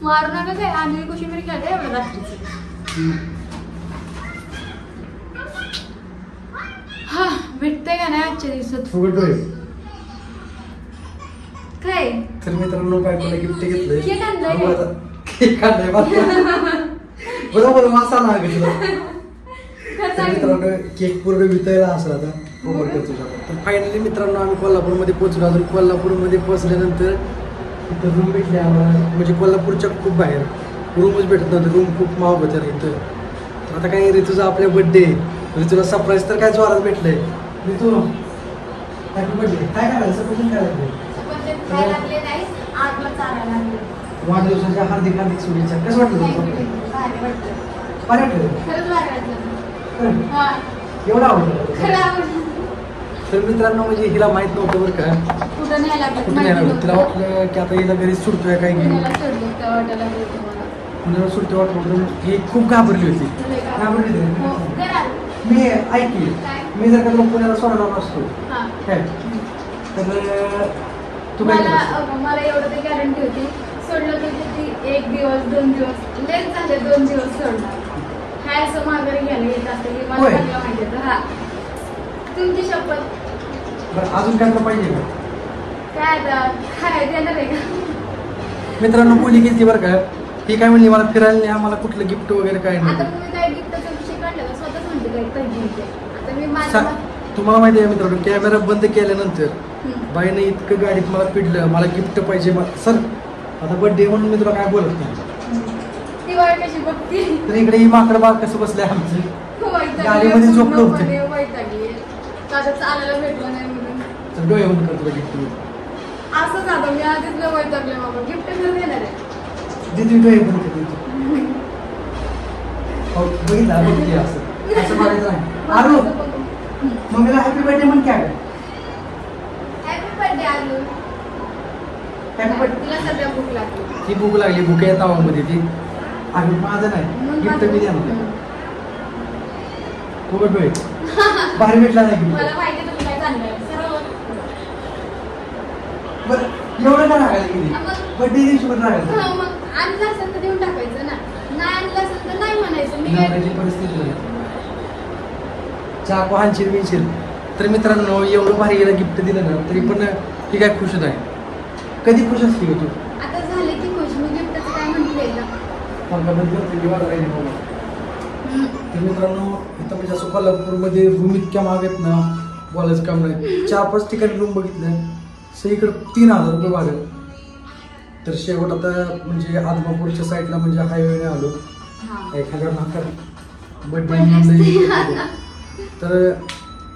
मारू नका काय आंधळी कोशिंबीर खेळते एवढं रात्रीचं. हा भेटतंय का नाही आजच्या दिवसात फुगटोय काय. तर मित्रांनो काय मला गिफ्ट घेतलंय. केक आणलाय केक आणलाय बरोबर मसाला मित्रांनो केक पूर्ण वितळला असेल आता ओव्हर करतो. तर फायनली मित्रांनो आम्ही कोल्हापूरमध्ये पोहोचलो. अजून कोल्हापूरमध्ये पोहोचल्यानंतर इथं रूम भेटले आम्हाला. म्हणजे कोल्हापूरच्या खूप बाहेर रूमच भेटत नव्हतं. रूम खूप महाग होत्या इथं. तर आता काय ऋतूचा आपल्या बड्डे ऋतूला सरप्राईज तर काय जोरात भेटलंय. ऋतू हॅपी बड्डे. काय करायचं सपोजून काय वाढदिवसाच्या हार्दिक हार्दिक शुभेच्छा. कसं वाटलं एवढं आवडलं. तर मित्रांनो म्हणजे हिला माहित नव्हतं बरं का कुठं नाही. तिला वाटलं की आता हिला घरी सुटतोय काय घेऊन पुण्याला सुटतोय वाटलं. ही खूप घाबरली होती. मी ऐकली मी जर का तुला पुण्याला सोडणार नसतो काय तर मला एवढं काही गॅरंटी होती. सोडलं तर 1 दिवस 2 दिवस लेट झाले 2 दिवस सोडणार. काय असं माघारी घ्यायला येत असतं की मला चांगलं माहिती होतं. हा तुमची शपथ. अजून काय तर पाहिजे का काय आता काय देणार आहे का. मित्रांनो मुली गेली बरं का. ही काय म्हणली मला फिरायला नाही आम्हाला कुठलं गिफ्ट वगैरे काय नाही. आता तुम्ही काय गिफ्टचा विषय काढला का स्वतःच म्हणते काय आता मी माझ्या तुम्हाला माहिती आहे मित्रांनो कॅमेरा बंद केल्यानंतर बाईने इतकं गाडीत मला पिडलं मला गिफ्ट पाहिजे सर आता बर्थडे म्हणून मी तुला काय बोलत नाही. ती वाट कशी बघती. तर इकडे ही माकड बाग कसं बसलंय आमचं गाडीमध्ये झोपलं होतं. चालायला भेटलं नाही म्हणून डोळे बंद करतो गिफ्ट असं झालं. मी आधीच वैतागले बाबा गिफ्ट घेऊन येणार आहे. दीदी डोळे बंद करतो बघितला बघते असं असं मारायचं नाही. आरू मम्मीला हॅपी बर्थडे म्हण काय हॅपी बर्थडे आलू. तुला सध्या भूक लागली. ती भूक लागली भूक आहे तावामध्ये ती आम्ही माझं नाही गिफ्ट मी द्या फुगट डोळे भारी भेटला नाही. मला माहिती तुम्ही काय चाललंय बरं एवढं का रागायला गेली बर्थडे दिवशी पण रागायचं. मग आणलं असेल तर देऊन टाकायचं ना. नाही आणलं असेल तर नाही म्हणायचं. मी परिस्थिती चाकू हानशील बिनशील. तर मित्रांनो एवढं भारी गेला गिफ्ट दिलं ना तरी पण ती काय खुश नाही. कधी खुश असते का तू. आता झाले की खुश. मी गिफ्टचं काय म्हटलेलं तर मित्रांनो इथं म्हणजे असं कोल्हापूरमध्ये रूम इतक्या महाग आहेत ना बोलायचं काम नाही. 4-5 ठिकाणी रूम बघितलं सगळीकडे 3000 रुपये भाडं. तर शेवट आता म्हणजे आदमापूरच्या साईडला म्हणजे हायवेने आलो. एखाद्या भाकर बर्थडे तर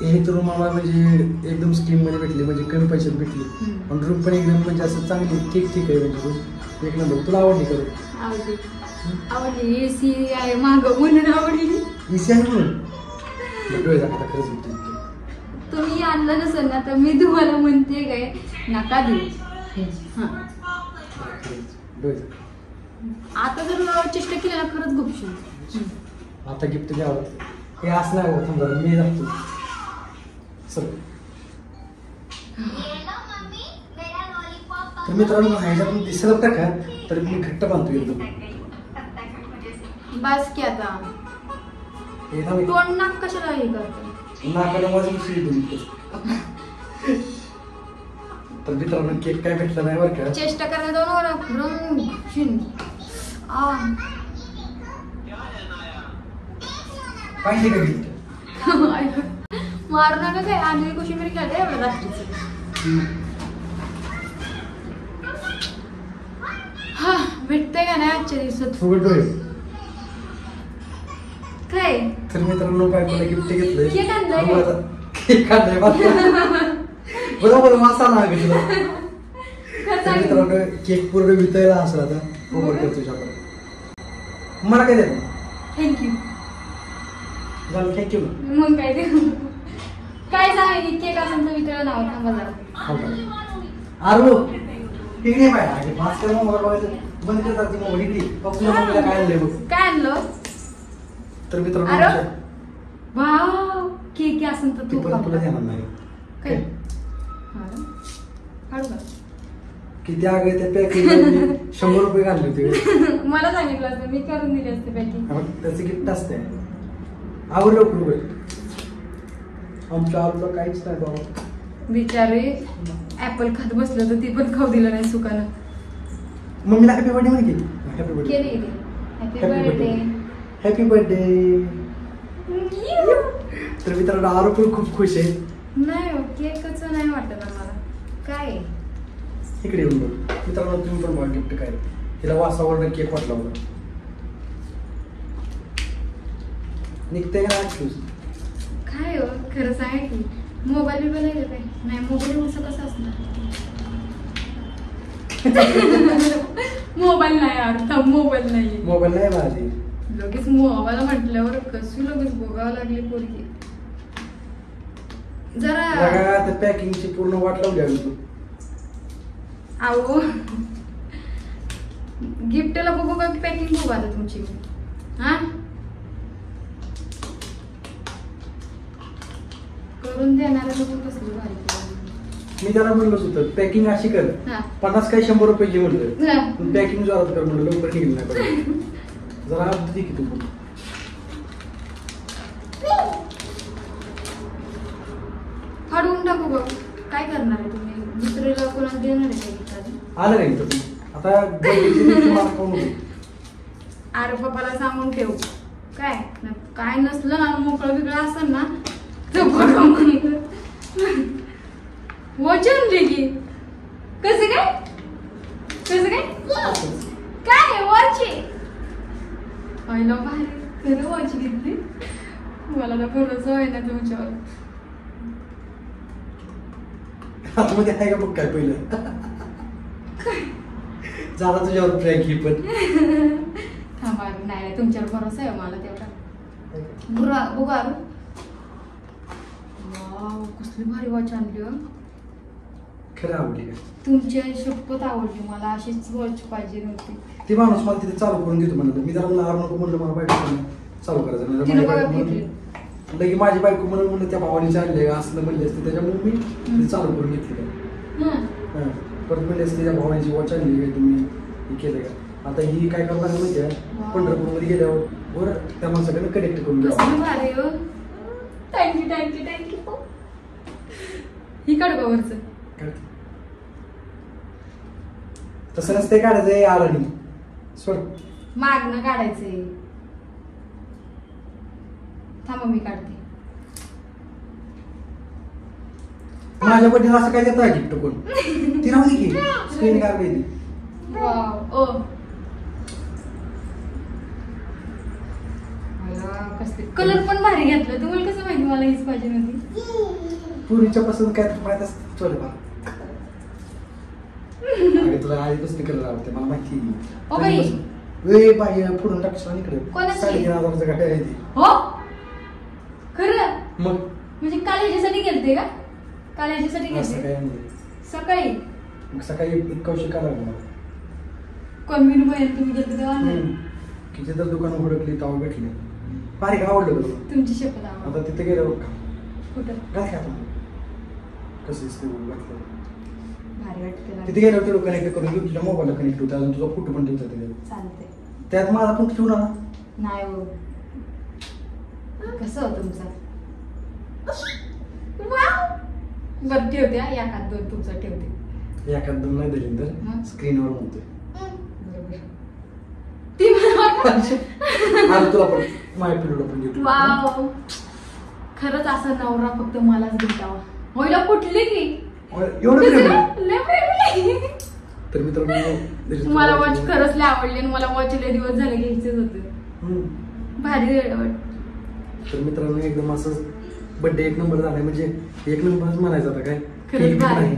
हे तर रूम आम्हाला म्हणजे एकदम स्कीममध्ये भेटली म्हणजे कमी पैशात भेटली. पण रूम पण एकदम म्हणजे असं चांगली ठीक आहे म्हणजे रूम एक नंबर. तुला आवडली करू आवडली. एसी आहे माग म्हणून आवडली. एसी आहे म्हणून डोळे दाखवता खरंच. तुम्ही आणलं नसेल ना तर मी तुम्हाला म्हणते काय नका देऊ. आता जर चेष्टा केली ना खरंच गुपशून. आता गिफ्ट द्यावं हे असणार समजा मी जातो सर. तर मित्रांनो ह्याच्यातून दिसलं का का तर मी घट्ट बांधतो एकदम. बस की आता तोंड नाक कशाला हे करतो नाकाला माझी विषयी तुम्ही. तर मित्रांनो केक काय भेटला नाही बरं का. चेष्टा करण्यात पाहिजे का गिफ्ट. मारू नका काय आंधळी कोशिंबीर खेळते एवढं रात्रीचं. हा भेटतंय का नाही आजच्या दिवसात फुगट डोळे काय. तर मित्रांनो काय मला गिफ्ट घेतलंय. केक आणलाय केक आणलाय बरोबर मसाला मित्रांनो केक पूर्ण वितळला असेल आता ओव्हर करतो. मला काय द्या थँक्यू झालं थँक्यू. मग काय ते काय सांगायची केक असेल तर वितळलं नाव थांबा जरा. आरू ठीक आहे बाय पाच कर मोबाईल बघायचं बंद करतात ती मोबाईल इकडे पप्पूला मम्मीला काय आणलंय बघ. काय आणलं. तर मित्रांनो वाव केक असेल तर तू तुला देणार नाही काय. काढू का किती आगे त्या पॅकेज 100 रुपये घालले होते. मला सांगितलं असतं मी करून दिली असते पॅकिंग. त्याचं गिफ्ट असते. आवडलं रुपये आमच्या आपलं काहीच नाही बाबा. बिचारे ऍपल खात बसलं तर ती पण खाऊ दिलं नाही सुकानं. मम्मीला हॅपी बर्थडे म्हणे की. Happy birthday. केली हॅपी बर्थडे. Happy birthday. तर मित्रांनो आरोप पण खूप खुश आहे. नाही हो केकच नाही वाटत आम्हाला. काय इकडे येऊन बघ मित्रांनो तुम्ही पण बघा गिफ्ट काय. तिला वासावर केक वाटला होता. निघते का काय हो खरं सांगा की मोबाईल बिबाईल आहे का काय. नाही मोबाईल असं कसं असणार. मोबाईल नाही अर्थ मोबाईल नाही. मोबाईल नाही माझी. लगेच मोबाईल म्हटल्यावर कशी लगेच बघावं लागली पोरगी. जरा पॅकिंगची पूर्ण वाट लावली आम्ही तू. अहो गिफ्टला बघू का पॅकिंग बघू आता तुमची. हा करून देणार कसली भारी. मी त्याला म्हणलोच होतं पॅकिंग अशी कर. हा. 50 काही 100 रुपये घे म्हणलं. हा. पॅकिंग जोरात कर म्हणलं लवकर निघेल नाही पाहिजे. जरा दे की तू पण. फाडून टाकू बघ. काय करणार आहे तुम्ही दुसऱ्याला कोणाला देणार आहे का. आलं नाही तर आता गडबडीच्या दिवशी मला खाऊ नको. अरे पप्पाला सांगून ठेव. काय काय नसलं ना मोकळं बिकळं असेल ना तर बघा म्हणून वचन की कसं काय कसं काय काय वाची पहिलं भारी खरं वाची घेतली. मला ना भरोसा आहे ना तुमच्यावर. आतमध्ये आहे का बघ काय पहिलं. झाला तुझ्यावर फ्रॅक ही पण. थांबा नाही तुमच्यावर भरोसा आहे मला तेवढा. बुरा बुगार वाव कसली भारी वॉच आणली हो. खरं आवडली का. तुमची शपथ आवडली मला. अशीच वॉच पाहिजे नव्हती. ती माणूस मला तिथे चालू करून घेतो म्हणलं. मी त्याला म्हणलं नको म्हणलं मला बायको चालू करायचं. तिने बघा घेतली. लगे माझी बायको म्हणून त्या भावाने चालले असलं म्हणले असते त्याच्यामुळे मी चालू करून घेतली का. परत म्हणले असते त्या भावाची वॉच आणली काय तुम्ही हे केलं का. आता ही काय करणार माहिती आहे पंढरपूरमध्ये गेल्यावर बरं त्या माणसाकडे कनेक्ट करून घ्या. Thank you thank you thank you. ही काढ वरचं. तसं नसते काढायचं आलं नाही सोड. मागणं काढायचंय. थांबा मी काढते. माझ्या बड्डे असं काय देत गिफ्ट कोण. ती राहू दे की स्क्रीन गार्ड आहे ती. वाव ओ कलर पण भारी घेतलं. तुम्हाला कसं माहिती मला हीच पाहिजे नव्हती. पूर्वीच्या पासून काय माहित असत थोडंफार. तुला आधीपासून कलर आवडते मला माहिती. बाई फोडून टाकशील इकडे. 3,500 गाडी आहे ती. हो खरं मग म्हणजे काल ह्याच्यासाठी गेलते का. काल ह्याच्यासाठी गेलते सकाळी. मग सकाळी इतका उशीर का लागला. कोण मी बहीण तुम्ही गेलते तेव्हा. किती तर दुकान हुडकली तेव्हा भेटली. बारीक आवडलं तुला. तुमची शपथ आवडली. आता तिथे गेल्यावर का कुठं काय आपण कसं दिसते भारी वाटते. तिथे गेल्यावर तेवढं कनेक्ट करून घेऊ. तुझ्या मोबाईलला कनेक्ट होतं. अजून तुझा फोटो पण ठेवता तिथे. चालते. त्यात माझा फोटो ठेवू ना. नाही हो कसं होतं तुमचं. बरं ठेवते या का दोन तुमचं ठेवते. एखाद दोन नाही दिली तर स्क्रीनवर म्हणतोय. बरोबर ती मला तुला पण माझ्या पिरियड पण घेतो. वाव खरंच असा नवरा फक्त मलाच भेटावा. होईल कुठली की एवढं तर मित्रांनो मला वॉच खरंच लय आवडली आणि मला वॉच लय दिवस झाले घ्यायचेच होते. भारी. तर मित्रांनो एकदम असं बर्थडे एक नंबर झालाय. म्हणजे एक नंबरच म्हणायचं आता काय. खरंच भारी.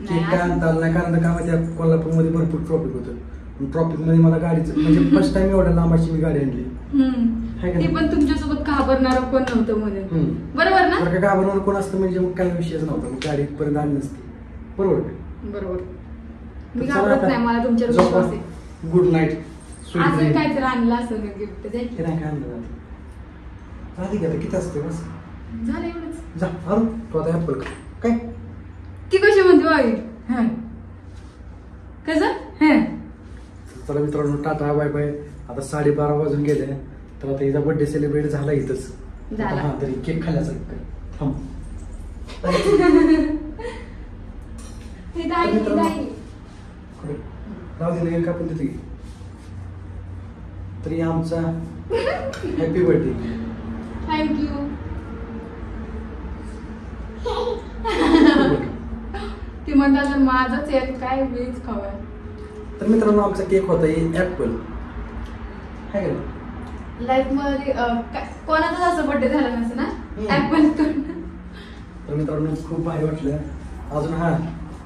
केक काय आणता आला नाही कारण का माहिती कोल्हापूरमध्ये भरपूर ट्रॉफिक होतं. ट्रॉफिक मध्ये मला गाडीचं म्हणजे फर्स्ट टाइम एवढ्या लांबाची मी गाडी आणली. ती पण तुमच्यासोबत घाबरणार कोण नव्हतं म्हणून. बरोबर ना. जर का घाबरणार कोण असतं म्हणजे मग काही विषयच नव्हता. मग गाडी पर्यंत आली नसती. बरोबर बरोबर. मी घाबरत नाही. मला तुमच्यावर विश्वास आहे. Good night. असं काहीतरी आणलं असं गिफ्ट द्यायचं. नाही काय आणलं राहते की आता किती असते बस झालं एवढंच. जा अरे तू आता ऍपल काय ती कशी म्हणते बाई. कसं चला मित्रांनो, टाटा बाय बाय. आता 12:30 वाजून गेले, तर आता हिचा बर्थडे सेलिब्रेट झाला इथंच. झाला. हा तरी केक खाल्ल्याचं थांब. ती दाई राहू दे ना, कापून देते की. तरी आमचा हॅपी बर्थडे. थँक्यू. ती म्हणतात माझंच एक काय मीच खावा. तर मित्रांनो, आमचा केक होता ऍपल. आहे का लाईफ मध्ये कोणाचाच असं बर्थडे झाला नसतं ना ऍपल. तर मित्रांनो, खूप भारी वाटलं. अजून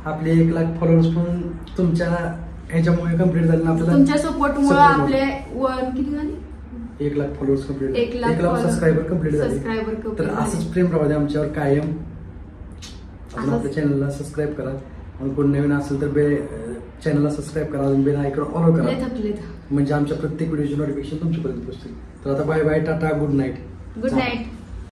आपले 1 लाख फॉलोअर्स पण तुमच्या ह्याच्यामुळे कम्प्लीट झाले ना. आपल्याला तुमच्या सपोर्टमुळे आपले किती झाले? 1 lakh followers complete, 1 lakh subscriber complete झाले. सबस्क्रायबर तर असंच प्रेम राहू दे आमच्यावर कायम. अजून आपल्या चॅनलला सबस्क्राईब करा. आणि कोण नवीन असेल तर चॅनलला सबस्क्राईब करा, अजून बेल आयकॉन ऑल करा, म्हणजे आमच्या प्रत्येक व्हिडिओची नोटिफिकेशन तुमच्यापर्यंत पोहोचतील. तर आता bye bye, ta-ta, good night. Good night.